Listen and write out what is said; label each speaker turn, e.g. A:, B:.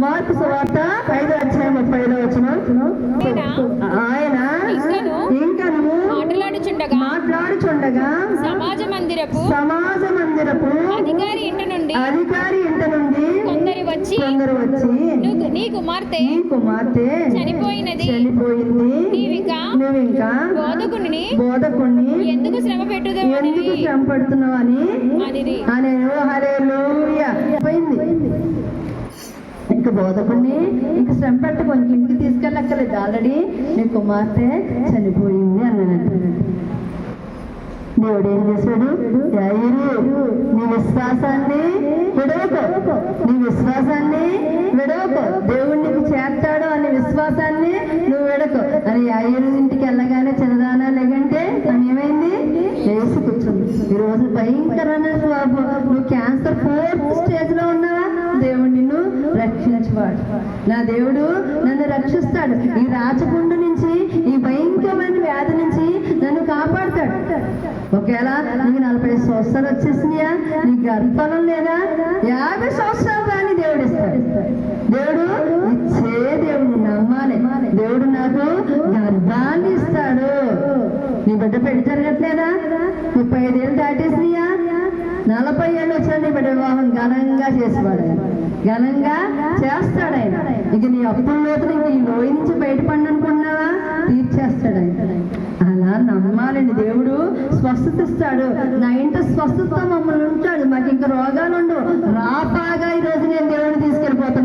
A: Mark సువార్త 5:35 ఆయన ఇంకను మాట్లాడుచుండగా
B: సమాజ మందిరపు
A: అధికారి ఇంట నుండి కొందరు వచ్చి
B: నీ కుమార్తె చనిపోయింది,
A: నువ్వింకా బోధకుణ్ణి
B: ఎందుకు శ్రమ
A: పెడుతున్నావు అని హల్లెలూయా. ఇంక బోధకుడిని ఇంక శ్రమ పెట్టకు, ఇంటికి తీసుకెళ్ళక్కర్లేదు, ఆల్రెడీ నీ కుమార్తె చనిపోయింది అన్నాడు. దేవుడు ఏం చేశాడు? యాయిరు, నీ విశ్వాసాన్ని విడవకు, దేవుడు నీకు చేస్తాడు అనే విశ్వాసాన్ని నువ్వు విడకు అని యాయిరు ఇంటికి వెళ్ళగానే చిన్నదానా లేకంటే ఏమైంది? వేసి కూర్చుంది. ఈరోజు భయంకరమైన నువ్వు క్యాన్సర్ 4th స్టేజ్ లో ఉన్నావా? దేవుడు నిన్ను రక్షించువాడు. నా దేవుడు నన్ను రక్షిస్తాడు. ఈ రాచకుండు నుంచి, ఈ భయంకరమైన వ్యాధి నుంచి నన్ను కాపాడుతాడు. ఒకవేళ నీకు 40 సంవత్సరాలు వచ్చేసినాయా, నీకు గర్భఫలం లేదా, 50 సంవత్సరాలు కానీ దేవుడు ఇస్తాడు. దేవుడు ఇచ్చే దేవుడిని నమ్మాలి. దేవుడు నాకు గర్భాన్ని ఇస్తాడు. నీ బిడ్డ పెళ్లి జరగట్లేదా? 35 ఏళ్ళు దాటేసినాయా, 40 ఏళ్ళు వచ్చిన నీ బిడ్డ వివాహం ఘనంగా చేసేవాడు, ఘనంగా చేస్తాడు ఆయన. ఇక నీ అప్పుల్లోతు ఇంక ఈ లోయ నుంచి బయటపడి అనుకున్నావా? తీర్చేస్తాడు ఆయన. అలా నమ్మాలండి. దేవుడు స్వస్థత ఇస్తాడు. నా ఇంట స్వస్థత మమ్మల్ని ఉంటాడు. మాకు ఇంకా రోగాలు ఉండవు. రాపాగా ఈరోజు నేను దేవుడిని తీసుకెళ్ళిపోతున్నాను.